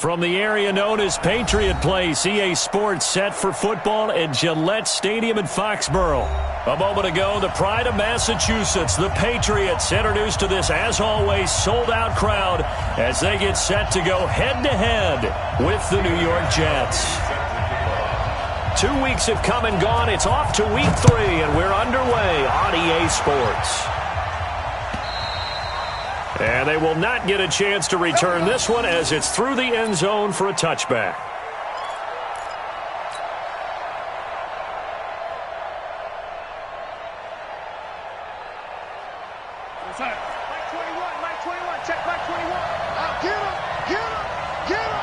From the area known as Patriot Place, EA Sports set for football at Gillette Stadium in Foxborough. A moment ago, the pride of Massachusetts, the Patriots, introduced to this, as always, sold-out crowd as they get set to go head-to-head with the New York Jets. 2 weeks have come and gone. It's off to week 3, and we're underway on EA Sports. And they will not get a chance to return this one as it's through the end zone for a touchback. Mike 21, check Mike 21. Get him.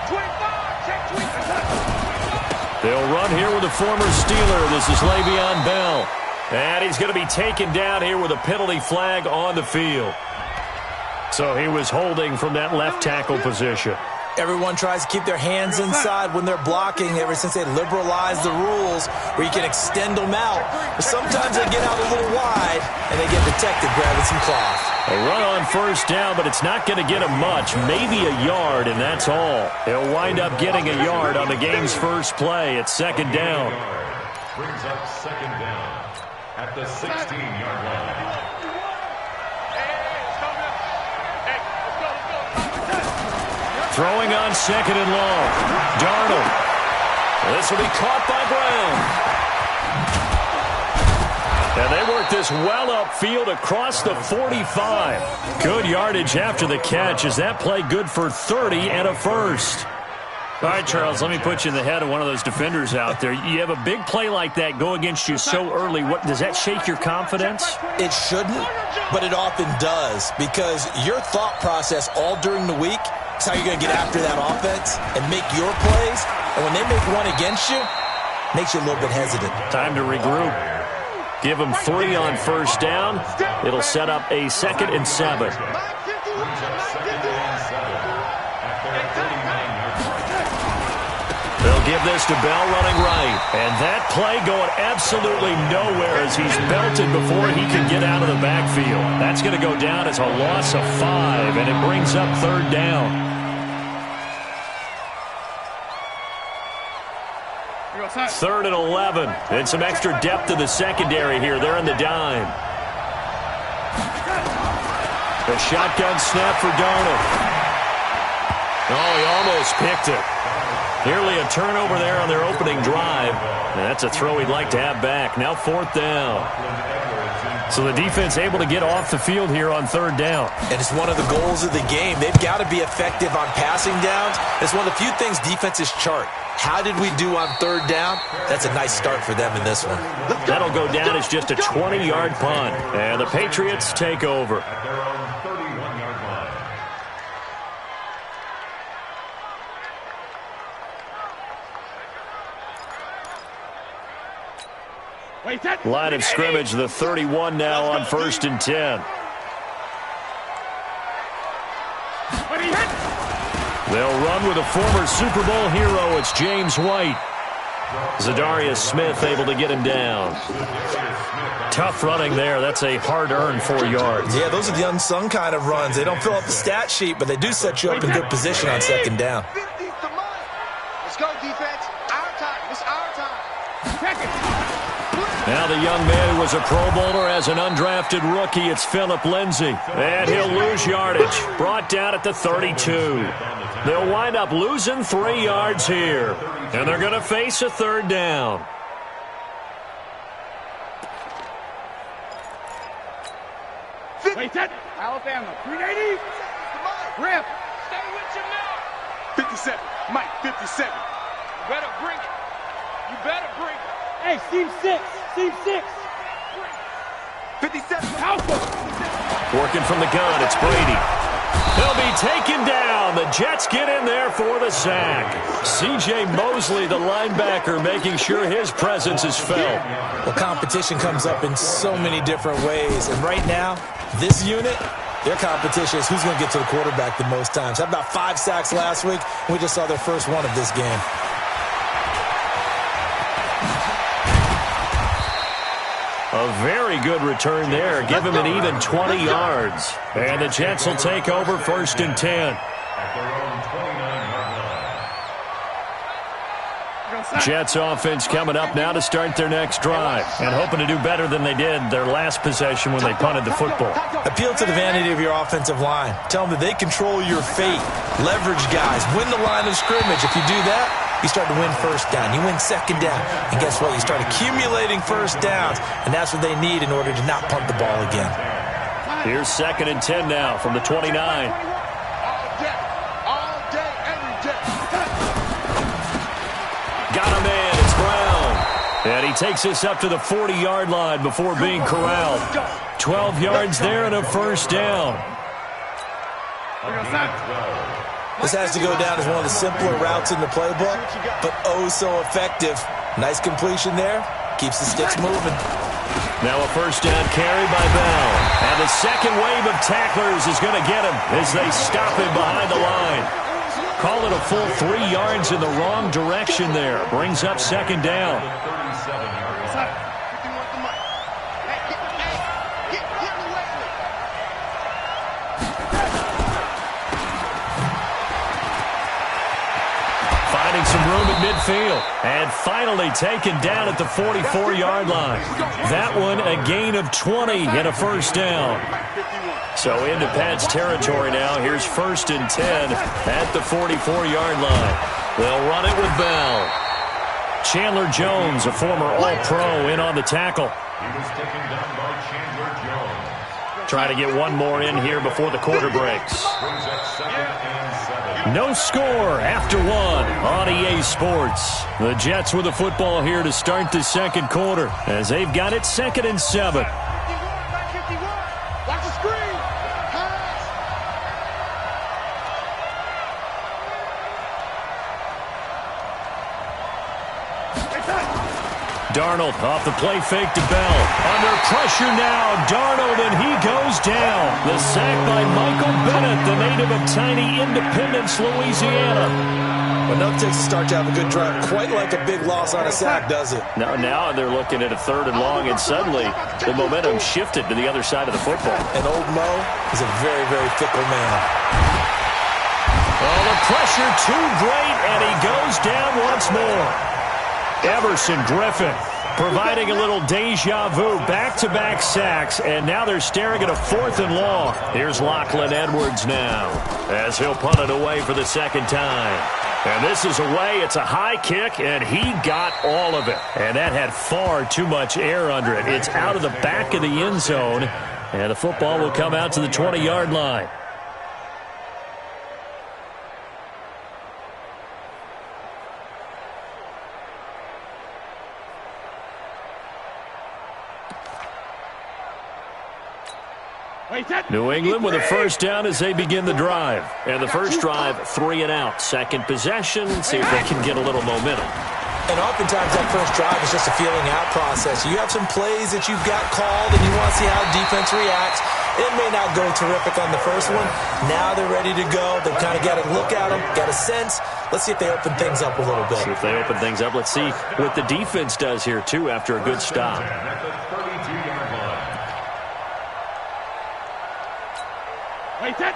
25, check 25. They'll run here with a former Steeler. This is Le'Veon Bell. And he's going to be taken down here with a penalty flag on the field. So he was holding from that left tackle position. Everyone tries to keep their hands inside when they're blocking ever since they liberalized the rules where you can extend them out. But sometimes they get out a little wide and they get detected grabbing some cloth. A run on first down, but it's not going to get him much, maybe a yard, and that's all. He'll wind up getting a yard on the game's first play. It's second down. Brings up second down at the 16-yard line. Throwing on second and long. Darnold. This will be caught by Brown. And they work this well upfield across the 45. Good yardage after the catch. Is that play good for 30 and a first? All right, Charles, let me put you in the head of one of those defenders out there. You have a big play like that go against you so early. What does that shake your confidence? It shouldn't, but it often does because your thought process all during the week is how you're going to get after that offense and make your plays. And when they make one against you, it makes you a little bit hesitant. Time to regroup. Give them 3 on first down. It'll set up a 2nd and 7. They'll give this to Bell running right. And that play going absolutely nowhere as he's belted before he can get out of the backfield. That's going to go down as a loss of 5, and it brings up third down. 3rd and 11. And some extra depth to the secondary here. They're in the dime. The shotgun snap for Darnold. Oh, he almost picked it. Nearly a turnover there on their opening drive. And that's a throw he'd like to have back. Now 4th down. So the defense able to get off the field here on 3rd down. And it's one of the goals of the game. They've got to be effective on passing downs. It's one of the few things defenses chart. How did we do on 3rd down? That's a nice start for them in this one. That'll go down as just a 20-yard punt. And the Patriots take over. At their own 31-yard line. Line of scrimmage, the 31 now on 1st and 10. They'll run with a former Super Bowl hero. It's James White. Zadarius Smith able to get him down. Tough running there. That's a hard-earned 4 yards. Yeah, those are the unsung kind of runs. They don't fill up the stat sheet, but they do set you up in good position on 2nd down. Let's go, defense. Our time. It's our time. Check it. Now the young man who was a Pro Bowler as an undrafted rookie, it's Phillip Lindsay. And he'll lose yardage. Brought down at the 32. They'll wind up losing 3 yards here. And they're going to face a 3rd down. Alabama. 380. Rip. Stay with your man. 57. Mike, 57. You better bring it. You better bring it. Hey, Steve 6. Steve 6. 57. Alpha. Working from the gun, it's Brady. He'll be taken down. The Jets get in there for the sack. C.J. Mosley, the linebacker, making sure his presence is felt. Well, competition comes up in so many different ways. And right now, this unit, their competition is who's going to get to the quarterback the most times. Had about 5 sacks last week. We just saw their first one of this game. A very good return there. Give him an even 20 yards. And the Jets will take over 1st and 10. At their own 29-yard Jets offense coming up now to start their next drive and hoping to do better than they did their last possession when they punted the football. Appeal to the vanity of your offensive line. Tell them that they control your fate. Leverage guys. Win the line of scrimmage. If you do that, you start to win first down. You win second down. And guess what? You start accumulating first downs. And that's what they need in order to not punt the ball again. Here's 2nd and 10 now from the 29. Got him in. It's Brown. And he takes us up to the 40-yard line before being corralled. 12 yards there and a first down. This has to go down as one of the simpler routes in the playbook, but oh so effective. Nice completion there. Keeps the sticks moving. Now a first down carry by Bell. And the second wave of tacklers is going to get him as they stop him behind the line. Call it a full 3 yards in the wrong direction there. Brings up second down. Finding some room at midfield. And finally taken down at the 44-yard line. That one a gain of 20 and a first down. So into Pat's territory now. Here's 1st and 10 at the 44-yard line. They'll run it with Bell. Chandler Jones, a former All-Pro, in on the tackle. He was taken down by Chandler Jones. Trying to get one more in here before the quarter breaks. Brings up 2nd and 7. No score after one on EA Sports. The Jets with the football here to start the second quarter as they've got it 2nd and 7. Watch the screen. Darnold off the play fake to Bell. Under pressure now, Darnold, and he goes down. The sack by Michael Bennett, the native of tiny Independence, Louisiana. Enough takes to start to have a good drive. Quite like a big loss on a sack, does it? Now they're looking at a 3rd and long, and suddenly the momentum shifted to the other side of the football. And old Mo is a very, very fickle man. Oh, the pressure too great, and he goes down once more. Everson Griffin providing a little deja vu, back-to-back sacks, and now they're staring at a 4th and long. Here's Lachlan Edwards now as he'll punt it away for the second time. And this is away. It's a high kick, and he got all of it. And that had far too much air under it. It's out of the back of the end zone, and the football will come out to the 20-yard line. New England with a first down as they begin the drive. And the first drive, 3 and out. Second possession, see if they can get a little momentum. And oftentimes that first drive is just a feeling out process. You have some plays that you've got called and you want to see how defense reacts. It may not go terrific on the first one. Now they're ready to go. They've kind of got to look at them, got a sense. Let's see if they open things up a little bit. See if they open things up. Let's see what the defense does here, too, after a good stop.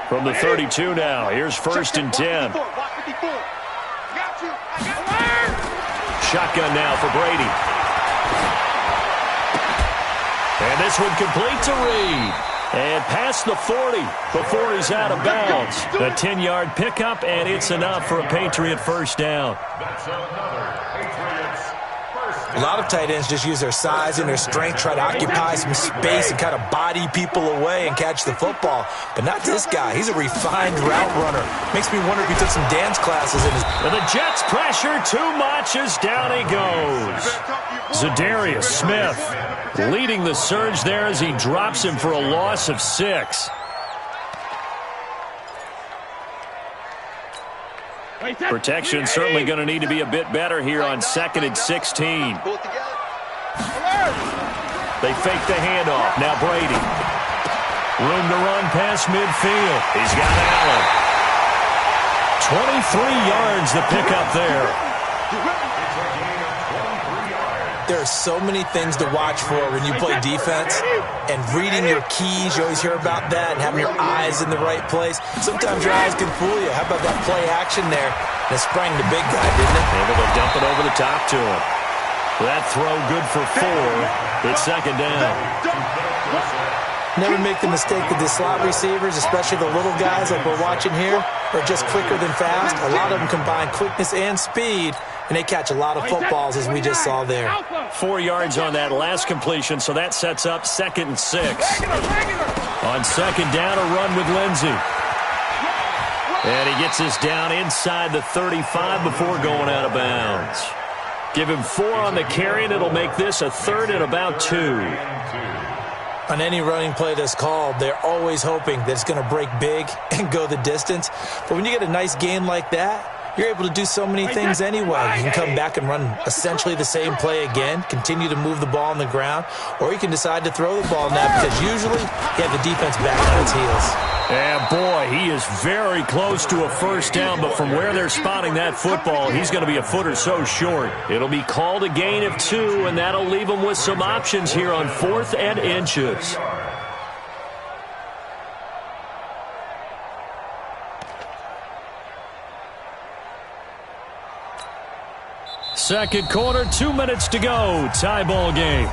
From the 32 now, here's 1st and 10. Shotgun now for Brady. And this one complete to Reed. And past the 40 before he's out of bounds. A 10-yard pickup, and it's enough for a Patriot first down. That's another Patriots first. A lot of tight ends just use their size and their strength, try to occupy some space and kind of body people away and catch the football. But not this guy. He's a refined route runner. Makes me wonder if he took some dance classes in his... And the Jets pressure too much as down he goes. Zadarius Smith leading the surge there as he drops him for a loss of 6. Protection certainly going to need to be a bit better here on 2nd and 16. They fake the handoff. Now Brady. Room to run past midfield. He's got Allen. 23 yards the pickup there. There are so many things to watch for when you play defense, and reading your keys, you always hear about that, and having your eyes in the right place. Sometimes your eyes can fool you. How about that play action there? That sprang the big guy, didn't it? Able to dump it over the top to him. That throw good for 4. It's second down. Never make the mistake that the slot receivers, especially the little guys like we're watching here, are just quicker than fast. A lot of them combine quickness and speed, and they catch a lot of footballs, as we just saw there. 4 yards on that last completion, so that sets up 2nd and 6. On second down, a run with Lindsey. And he gets us down inside the 35 before going out of bounds. Give him 4 on the carry, and it'll make this a 3rd and about 2. On any running play that's called, they're always hoping that it's going to break big and go the distance. But when you get a nice game like that, you're able to do so many things anyway. You can come back and run essentially the same play again, continue to move the ball on the ground, or you can decide to throw the ball now because usually you have the defense back on its heels. And boy, he is very close to a first down, but from where they're spotting that football, he's going to be a foot or so short. It'll be called a gain of 2, and that'll leave him with some options here on 4th and inches. Second quarter, 2 minutes to go. Tie ball game.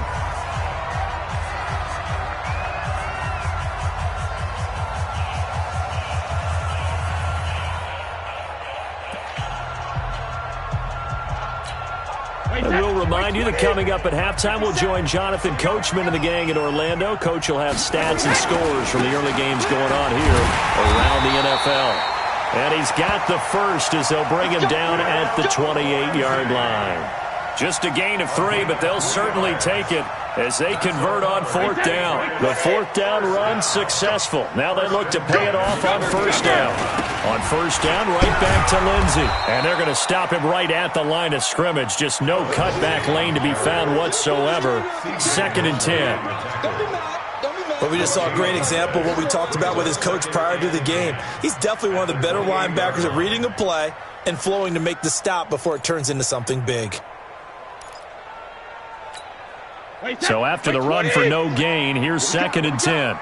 And we'll remind you that coming up at halftime, we'll join Jonathan Coachman and the gang in Orlando. Coach will have stats and scores from the early games going on here around the NFL. And he's got the first as they'll bring him down at the 28-yard line. Just a gain of 3, but they'll certainly take it as they convert on 4th down. The 4th down run successful. Now they look to pay it off on 1st down. On 1st down, right back to Lindsey. And they're going to stop him right at the line of scrimmage. Just no cutback lane to be found whatsoever. 2nd and 10. But we just saw a great example of what we talked about with his coach prior to the game. He's definitely one of the better linebackers at reading a play and flowing to make the stop before it turns into something big. So after the run for no gain, here's 2nd and 10.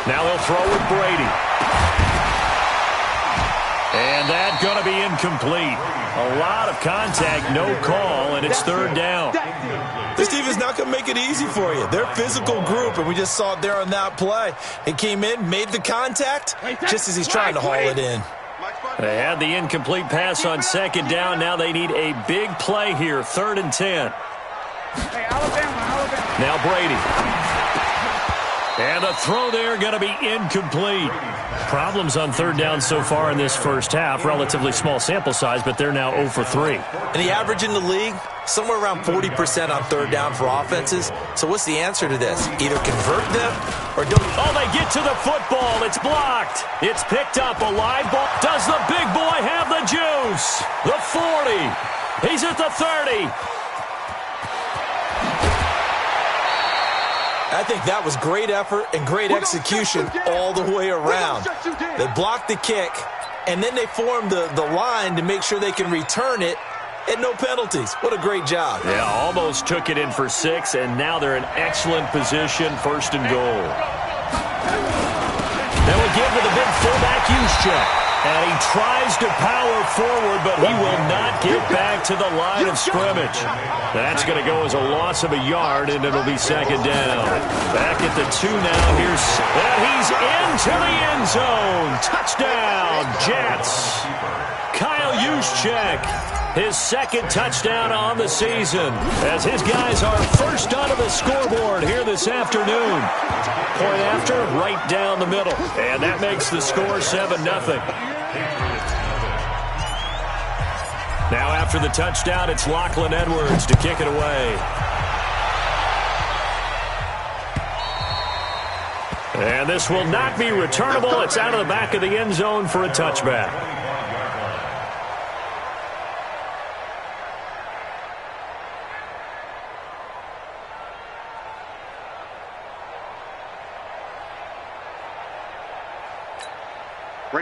Now they'll throw with Brady. And that's going to be incomplete. A lot of contact, no call, and it's 3rd down. This defense not going to make it easy for you. They're a physical group, and we just saw it there on that play. He came in, made the contact, just as he's trying to haul it in. They had the incomplete pass on 2nd down. Now they need a big play here, 3rd and 10. Now Brady. And the throw there going to be incomplete. Problems on 3rd down so far in this first half. Relatively small sample size, but they're now 0 for 3. And the average in the league, somewhere around 40% on 3rd down for offenses. So what's the answer to this? Either convert them or don't. Oh, they get to the football. It's blocked. It's picked up. A live ball. Does the big boy have the juice? The 40. He's at the 30. I think that was great effort and great execution all the way around. They blocked the kick, and then they formed the line to make sure they can return it and no penalties. What a great job. Yeah, almost took it in for 6, and now they're in excellent position, 1st and goal. Now we'll give to the big fullback Juszczyk. And he tries to power forward, but he will not get back to the line of scrimmage. That's going to go as a loss of a yard, and it'll be 2nd down. Back at the 2 now. He's into the end zone. Touchdown, Jets. Kyle Juszczyk, his 2nd touchdown on the season, as his guys are first onto the scoreboard here this afternoon. Point after, right down the middle. And that makes the score 7-0. Now after the touchdown, it's Lachlan Edwards to kick it away. And this will not be returnable. It's out of the back of the end zone for a touchback.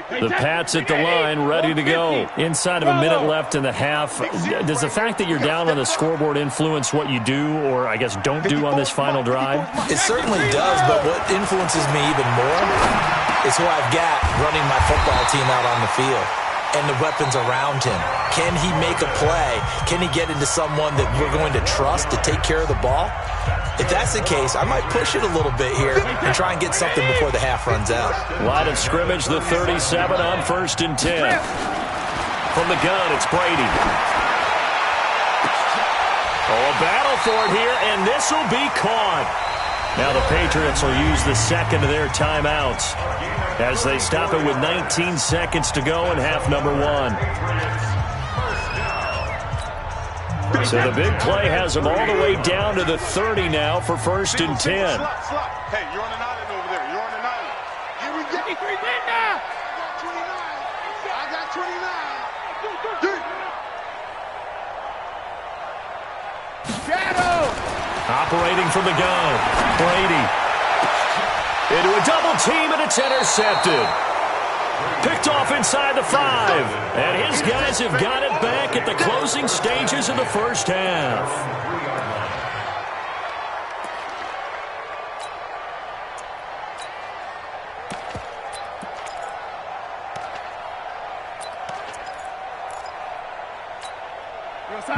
The Pats at the line, ready to go. Inside of a minute left in the half. Does the fact that you're down on the scoreboard influence what you do, or I guess don't do on this final drive? It certainly does, but what influences me even more is who I've got running my football team out on the field and the weapons around him. Can he make a play? Can he get into someone that we're going to trust to take care of the ball? If that's the case, I might push it a little bit here and try and get something before the half runs out. Line of scrimmage, the 37 on 1st and 10. From the gun, it's Brady. Oh, a battle for it here, and this will be caught. Now the Patriots will use the second of their timeouts as they stop it with 19 seconds to go in half number 1. So the big play has them all the way down to the 30 now for 1st and 10. Hey, you're on an island over there. You're on an island. Here we go. I got 29. Shadow. Operating from the gun. Brady. Into a double team, and it's intercepted. Picked off inside the 5. And his guys have got it back at the closing stages of the first half.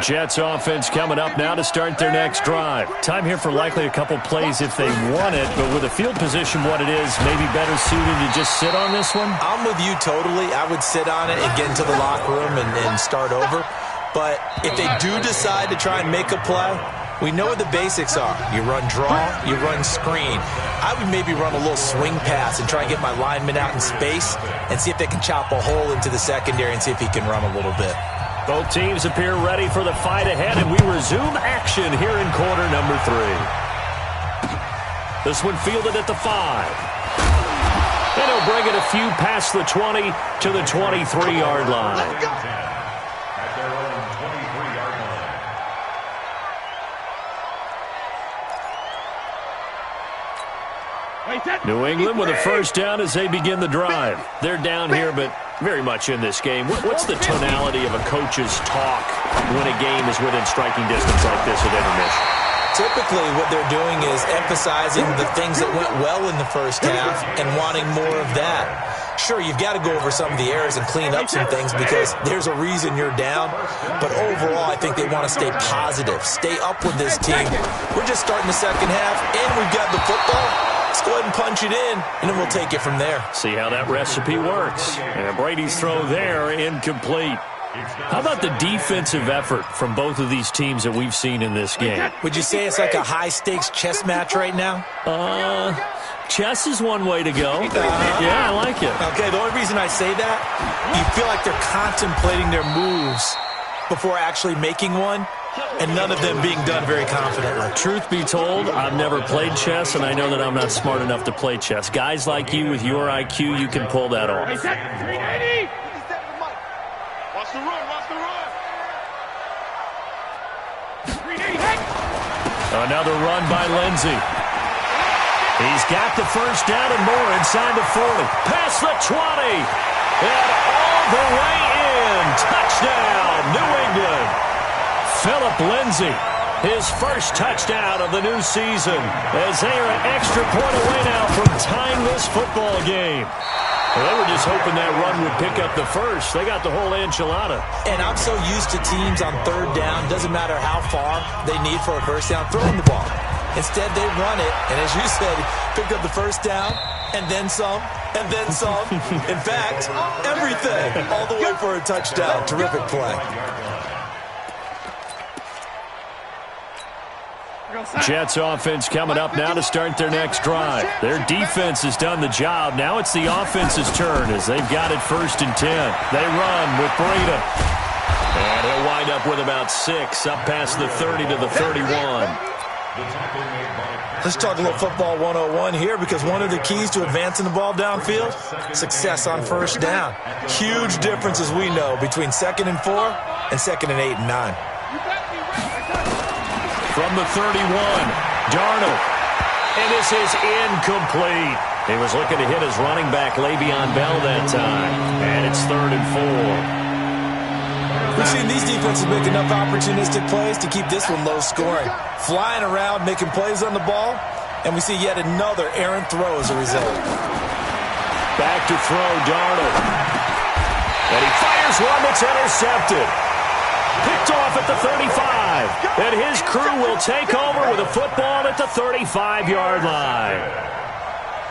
Jets offense coming up now to start their next drive. Time here for likely a couple plays if they want it, but with the field position what it is, maybe better suited to just sit on this one? I'm with you totally. I would sit on it and get into the locker room and start over. But if they do decide to try and make a play, we know what the basics are. You run draw, you run screen. I would maybe run a little swing pass and try and get my lineman out in space and see if they can chop a hole into the secondary and see if he can run a little bit. Both teams appear ready for the fight ahead, and we resume action here in quarter number 3. This one fielded at the 5. And he'll bring it a few past the 20 to the 23-yard line. At their own 23-yard line. New England with a first down as they begin the drive. They're down here, but very much in this game. What's the tonality of a coach's talk when a game is within striking distance like this at intermission? Typically, what they're doing is emphasizing the things that went well in the first half and wanting more of that. Sure, you've got to go over some of the errors and clean up some things because there's a reason you're down. But overall, I think they want to stay positive, stay up with this team. We're just starting the second half, and we've got the football. Let's go ahead and punch it in, and then we'll take it from there. See how that recipe works. And Brady's throw there, incomplete. How about the defensive effort from both of these teams that we've seen in this game? Would you say it's like a high-stakes chess match right now? Chess is one way to go. Yeah, I like it. Okay, the only reason I say that, you feel like they're contemplating their moves before actually making one, and none of them being done very confidently. Truth be told, I've never played chess, and I know that I'm not smart enough to play chess. Guys like you with your IQ, you can pull that off. Watch the run, watch the run. Another run by Lindsey. He's got the first down and more inside the 40. Past the 20. And all the way in. Touchdown, New England. Philip Lindsey, his first touchdown of the new season, as they are an extra point away now from tying this football game. Well, they were just hoping that run would pick up the first. They got the whole enchilada. And I'm so used to teams on third down, doesn't matter how far they need for a first down, throwing the ball. Instead, they run it, and as you said, pick up the first down, and then some, and then some. In fact, everything, all the way for a touchdown. Terrific play. Jets offense coming up now to start their next drive. Their defense has done the job. Now it's the offense's turn as they've got it 1st and 10. They run with Breida. And he'll wind up with about 6 up past the 30 to the 31. Let's talk a little football 101 here because one of the keys to advancing the ball downfield, success on first down. Huge difference, as we know, between 2nd and 4 and 2nd and 8 and 9. From the 31, Darnold. And this is incomplete. He was looking to hit his running back, Le'Veon Bell, that time. And it's 3rd and 4. We've seen these defenses make enough opportunistic plays to keep this one low scoring. Flying around, making plays on the ball, and we see yet another errant throw as a result. Back to throw, Darnold. And he fires one that's intercepted. Picked off at the 35. And his crew will take over with a football at the 35-yard line.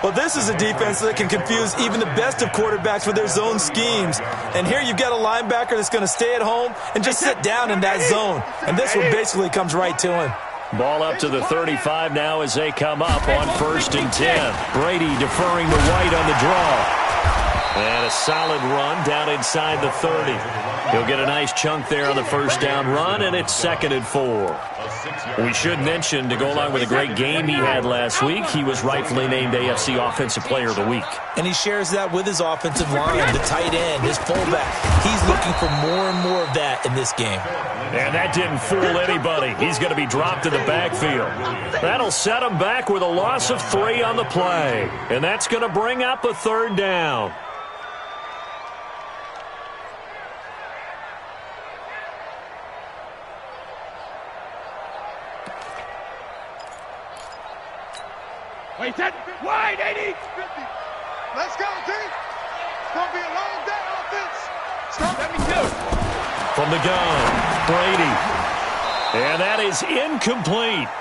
Well, this is a defense that can confuse even the best of quarterbacks with their zone schemes. And here you've got a linebacker that's going to stay at home and just sit down in that zone. And this one basically comes right to him. Ball up to the 35 now as they come up on 1st and 10. Brady deferring to White on the draw. And a solid run down inside the 30. He'll get a nice chunk there on the first down run, and it's 2nd and 4. We should mention, to go along with a great game he had last week, he was rightfully named AFC Offensive Player of the Week. And he shares that with his offensive line, the tight end, his fullback. He's looking for more and more of that in this game. And that didn't fool anybody. He's going to be dropped in the backfield. That'll set him back with a loss of 3 on the play. And that's going to bring up a 3rd down. Wait, that wide, 80. 50. Let's go, team. It's going to be a long day offense. Start 72. From the gun, Brady. And that is incomplete.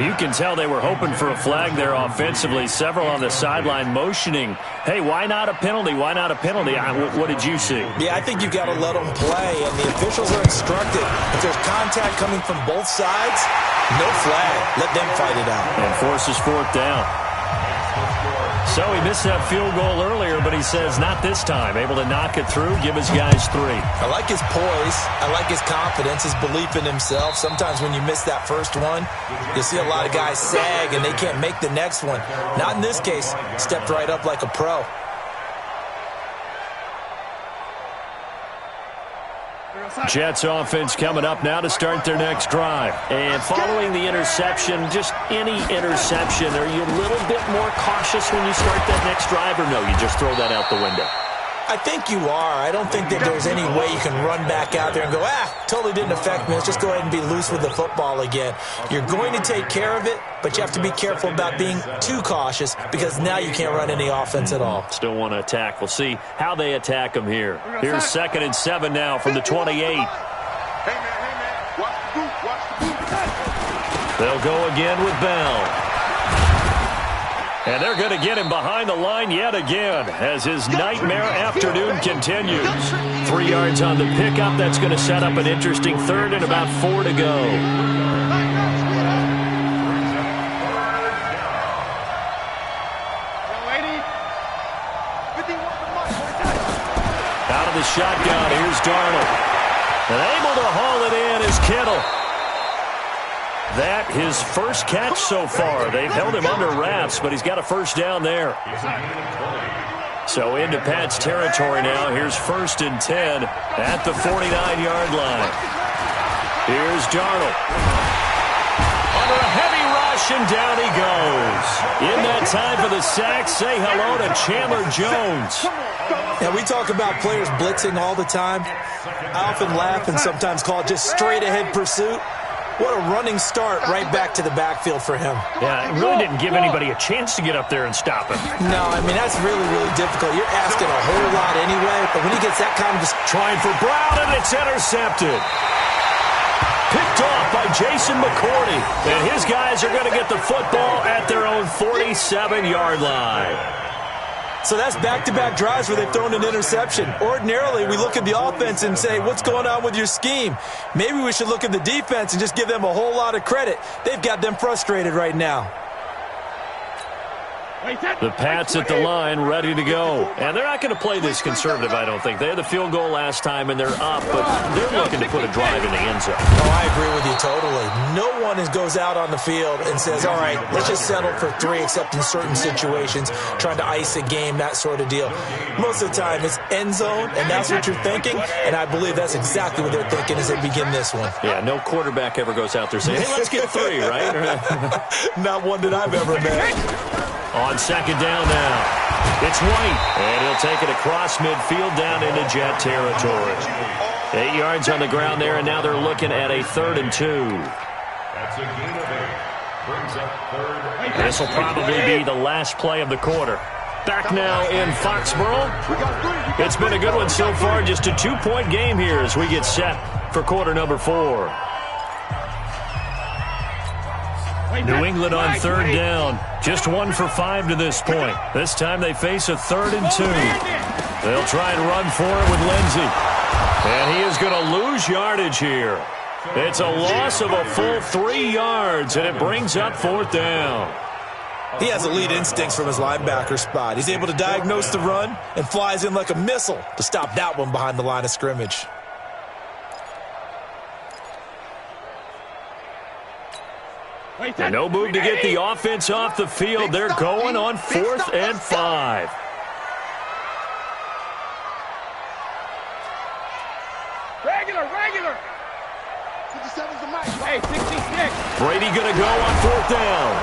You can tell they were hoping for a flag there offensively. Several on the sideline motioning, hey, why not a penalty? Why not a penalty? What did you see? Yeah, I think you've got to let them play, and the officials are instructed. If there's contact coming from both sides, no flag. Let them fight it out. And forces 4th down. So he missed that field goal earlier, but he says not this time. Able to knock it through, give his guys 3. I like his poise. I like his confidence, his belief in himself. Sometimes when you miss that first one, you'll see a lot of guys sag and they can't make the next one. Not in this case. Stepped right up like a pro. Jets offense coming up now to start their next drive. And following the interception, just any interception, are you a little bit more cautious when you start that next drive, or no, you just throw that out the window? I think you are. I don't think that there's any way you can run back out there and go, totally didn't affect me. Let's just go ahead and be loose with the football again. You're going to take care of it, but you have to be careful about being too cautious because now you can't run any offense at all. Still want to attack. We'll see how they attack them here. Here's 2nd and 7 now from the 28. Hey, man, watch the boot, watch the boot. They'll go again with Bell. And they're going to get him behind the line yet again as his nightmare afternoon continues. 3 yards on the pickup. That's going to set up an interesting 3rd and about 4 to go. Out of the shotgun, here's Darnold. And able to haul it in is Kittle. That his first catch so far. They've held him under wraps, but he's got a first down there. So into Pat's territory now. Here's 1st and 10 at the 49-yard line. Here's Darnold. Under a heavy rush, and down he goes. In that time for the sack, say hello to Chandler Jones. Now, we talk about players blitzing all the time. I often laugh and sometimes call it just straight-ahead pursuit. What a running start right back to the backfield for him. Yeah, it really didn't give anybody a chance to get up there and stop him. No, I mean, that's really, really difficult. You're asking a whole lot anyway, but when he gets that kind of... Trying for Brown, and it's intercepted. Picked off by Jason McCourty. And his guys are going to get the football at their own 47-yard line. So that's back-to-back drives where they've thrown an interception. Ordinarily, we look at the offense and say, what's going on with your scheme? Maybe we should look at the defense and just give them a whole lot of credit. They've got them frustrated right now. The Pats at the line, ready to go. And they're not going to play this conservative, I don't think. They had the field goal last time, and they're up, but they're looking to put a drive in the end zone. Oh, I agree with you totally. No one goes out on the field and says, all right, let's just settle for 3, except in certain situations, trying to ice a game, that sort of deal. Most of the time, it's end zone, and that's what you're thinking, and I believe that's exactly what they're thinking as they begin this one. Yeah, no quarterback ever goes out there saying, hey, let's get 3, right? Not one that I've ever met. On second down now. It's White, and he'll take it across midfield down into Jet territory. 8 yards on the ground there, and now they're looking at a 3rd and 2. That's a gain of 8. Brings up 3rd. This will probably be the last play of the quarter. Back now in Foxborough. It's been a good one so far. Just a 2-point game here as we get set for quarter number 4. New England on 3rd down. Just 1 for 5 to this point. This time they face a 3rd and 2. They'll try and run for it with Lindsey. And he is going to lose yardage here. It's a loss of a full 3 yards, and it brings up 4th down. He has elite instincts from his linebacker spot. He's able to diagnose the run and flies in like a missile to stop that one behind the line of scrimmage. And no move to get the offense off the field. They're going on 4th and 5. Regular. 57's the mic. Hey, 66. Brady going to go on 4th down.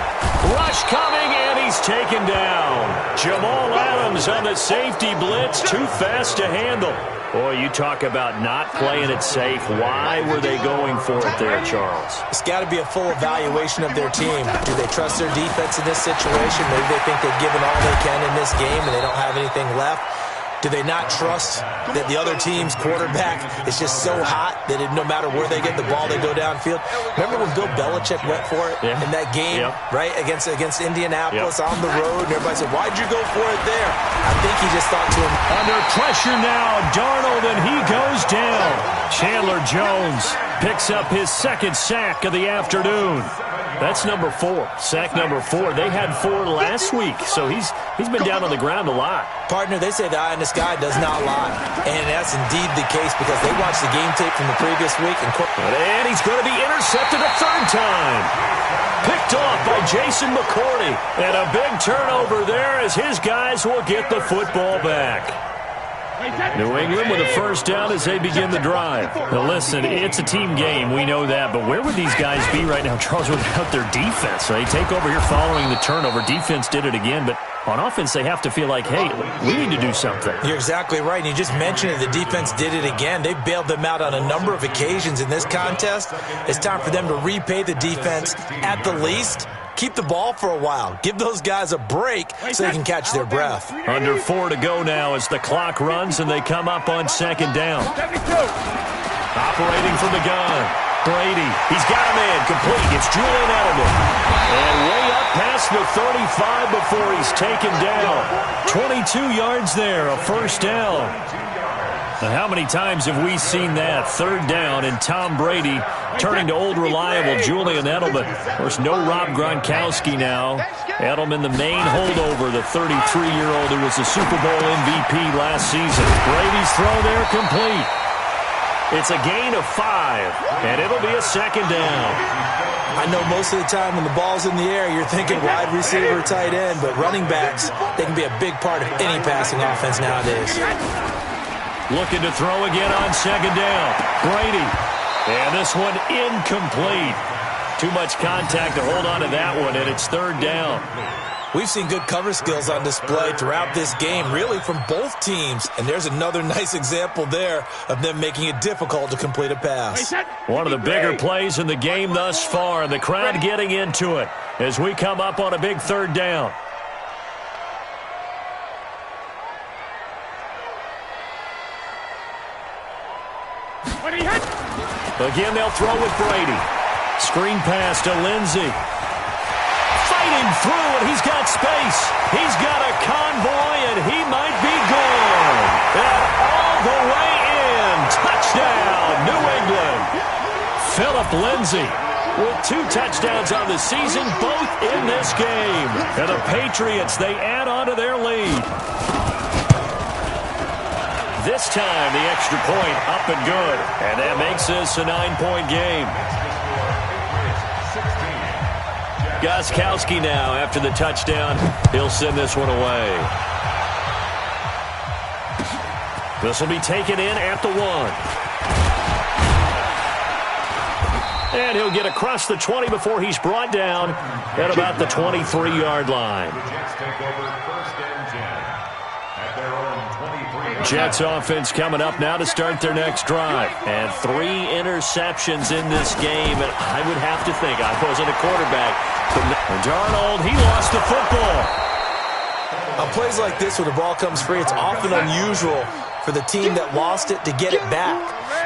Rush coming, and he's taken down. Jamal Adams on the safety blitz. Too fast to handle. Boy, you talk about not playing it safe. Why were they going for it there, Charles? It's got to be a full evaluation of their team. Do they trust their defense in this situation? Maybe they think they've given all they can in this game and they don't have anything left. Do they not trust that the other team's quarterback is just so hot that no matter where they get the ball, they go downfield? Remember when Bill Belichick went for it in that game, right, against Indianapolis on the road? And everybody said, why'd you go for it there? I think he just thought to him. Under pressure now, Darnold, and he goes down. Chandler Jones picks up his 2nd sack of the afternoon. That's number 4, sack number 4. They had 4 last week, so he's been down on the ground a lot. Partner, they say the eye in the sky does not lie, and that's indeed the case because they watched the game tape from the previous week. And he's going to be intercepted a 3rd time. Picked off by Jason McCourty, and a big turnover there as his guys will get the football back. New England with a 1st down as they begin the drive. Now listen, it's a team game, we know that, but where would these guys be right now, Charles, without their defense? They take over here following the turnover. Defense did it again, but on offense they have to feel like, hey, we need to do something. You're exactly right, and you just mentioned it. The defense did it again. They bailed them out on a number of occasions in this contest. It's time for them to repay the defense at the least. Keep the ball for a while. Give those guys a break so they can catch their breath. Under 4 to go now as the clock runs and they come up on 2nd down. Operating from the gun. Brady, he's got a man complete. It's Julian Edelman. And way up past the 35 before he's taken down. 22 yards there, a 1st down. Now, how many times have we seen that? 3rd down and Tom Brady turning to old reliable Julian Edelman. Of course, no Rob Gronkowski now. Edelman, the main holdover, the 33-year-old who was the Super Bowl MVP last season. Brady's throw there complete. It's a gain of 5, and it'll be a 2nd down. I know most of the time when the ball's in the air, you're thinking wide receiver, tight end, but running backs, they can be a big part of any passing offense nowadays. Looking to throw again on 2nd down. Brady. And this one incomplete. Too much contact to hold on to that one, and it's 3rd down. We've seen good cover skills on display throughout this game, really from both teams. And there's another nice example there of them making it difficult to complete a pass. One of the bigger plays in the game thus far, and the crowd getting into it as we come up on a big 3rd down. Again, they'll throw with Brady. Screen pass to Lindsey. Fighting through, and he's got space. He's got a convoy, and he might be gone. And all the way in. Touchdown, New England. Philip Lindsey with 2 touchdowns on the season, both in this game. And the Patriots, they add on to their lead. This time, the extra point up and good. And that makes this a 9-point game. Gostkowski now after the touchdown. He'll send this one away. This will be taken in at the 1. And he'll get across the 20 before he's brought down at about the 23-yard line. The Jets take over 1st and 10 at their own 23. Jets offense coming up now to start their next drive. And 3 interceptions in this game. And I would have to think, I wasn't a quarterback. Darnold, he lost the football. On plays like this where the ball comes free, it's often unusual for the team that lost it to get it back.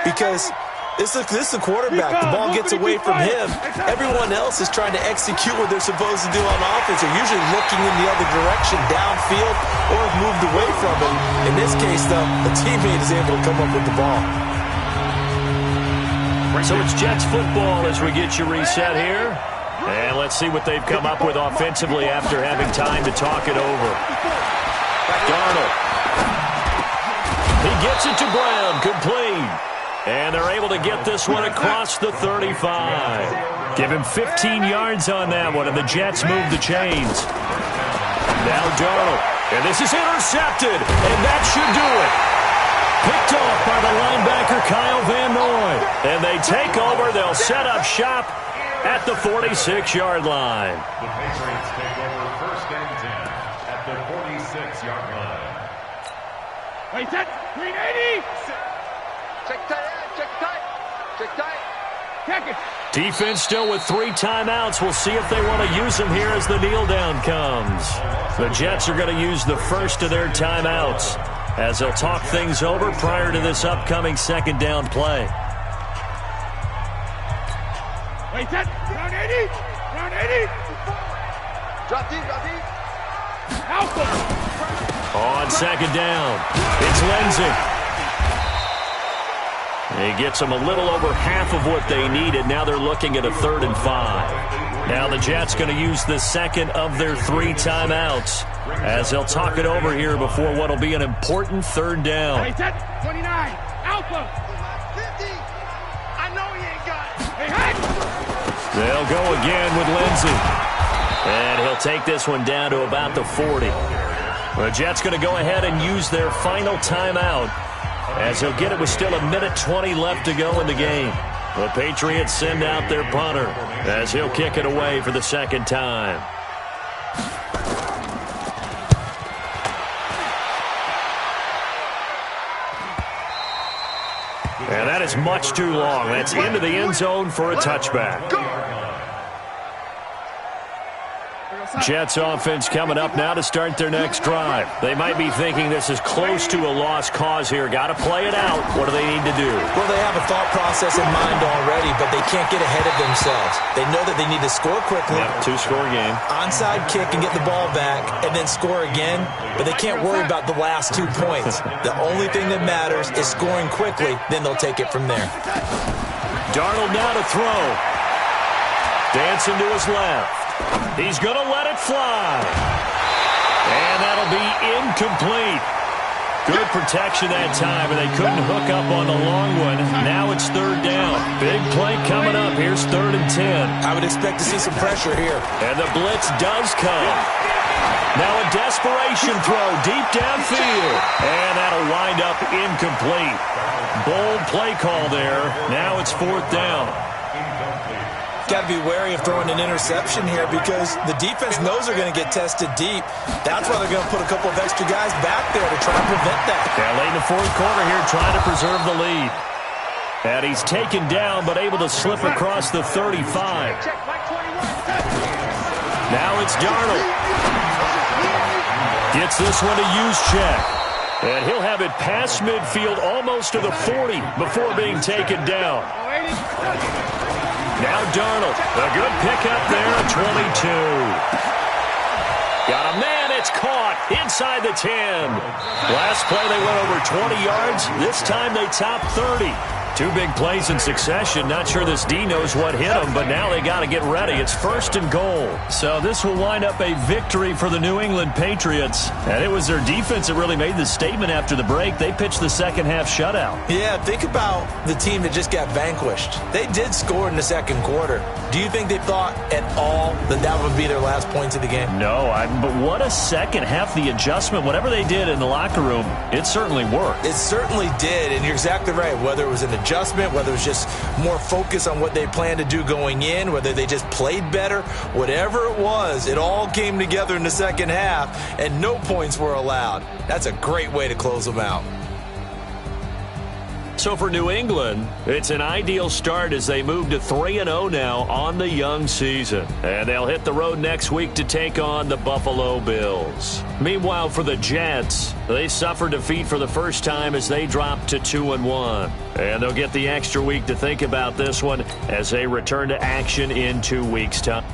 Because this is a quarterback. The ball gets away from him. Everyone else is trying to execute what they're supposed to do on offense. They're usually looking in the other direction, downfield, or have moved away from it. In this case, though, the teammate is able to come up with the ball. So it's Jets football as we get you reset here. And let's see what they've come up with offensively after having time to talk it over. Darnold. He gets it to Brown, complete. And they're able to get this one across the 35. Give him 15 yards on that one, and the Jets move the chains. Now Darnold. And this is intercepted, and that should do it. Picked off by the linebacker Kyle Van Noy. And they take over. They'll set up shop at the 46-yard line. The Patriots take over 1st and 10 at the 46-yard line. Wait, set. 380. Check tight, check tight, check tight. Check it. Defense still with 3 timeouts. We'll see if they want to use them here as the kneel down comes. The Jets are going to use the first of their timeouts as they'll talk things over prior to this upcoming 2nd down play. Wait, set. Round 80. Round 80. Drop deep, drop deep. Alpha. On 2nd down, it's Lindsey. He gets them a little over half of what they needed. Now they're looking at a 3rd and 5. Now the Jets going to use the second of their 3 timeouts as they'll talk it over here before what will be an important 3rd down. Wait, set. 29. Alpha. 50. I know he ain't got it. Hey, hey. They'll go again with Lindsey. And he'll take this one down to about the 40. The Jets going to go ahead and use their final timeout as he'll get it with still 1:20 left to go in the game. The Patriots send out their punter as he'll kick it away for the 2nd time. And that is much too long. That's into the end zone for a touchback. Jets offense coming up now to start their next drive. They might be thinking this is close to a lost cause here. Got to play it out. What do they need to do? Well, they have a thought process in mind already, but they can't get ahead of themselves. They know that they need to score quickly. Yep, 2-score game. Onside kick and get the ball back and then score again, but they can't worry about the last 2 points. The only thing that matters is scoring quickly, then they'll take it from there. Darnold now to throw. Dancing to his left. He's going to let it fly. And that'll be incomplete. Good protection that time, and they couldn't hook up on the long one. Now it's 3rd down. Big play coming up. Here's 3rd and 10. I would expect to see some pressure here. And the blitz does come. Now a desperation throw deep downfield. And that'll wind up incomplete. Bold play call there. Now it's 4th down. Got to be wary of throwing an interception here because the defense knows they're going to get tested deep. That's why they're going to put a couple of extra guys back there to try and prevent that. Yeah, late in the 4th quarter here trying to preserve the lead. And he's taken down but able to slip across the 35. Now it's Darnold. Gets this one to Juszczyk. And he'll have it past midfield almost to the 40 before being taken down. Now Darnold, a good pickup there at 22. Got a man, it's caught inside the 10. Last play they went over 20 yards. This time they top 30. 2 big plays in succession. Not sure this D knows what hit them, but now they got to get ready. It's 1st and goal. So this will wind up a victory for the New England Patriots. And it was their defense that really made the statement after the break. They pitched the second half shutout. Yeah, think about the team that just got vanquished. They did score in the 2nd quarter. Do you think they thought at all that that would be their last points of the game? No, but what a second half. The adjustment, whatever they did in the locker room, it certainly worked. It certainly did, and you're exactly right. Whether it was in the adjustment, whether it's just more focus on what they plan to do going in, whether they just played better, whatever it was, it all came together in the second half, and no points were allowed. That's a great way to close them out. So for New England, it's an ideal start as they move to 3-0 now on the young season. And they'll hit the road next week to take on the Buffalo Bills. Meanwhile, for the Jets, they suffered defeat for the first time as they dropped to 2-1. And they'll get the extra week to think about this one as they return to action in 2 weeks' time.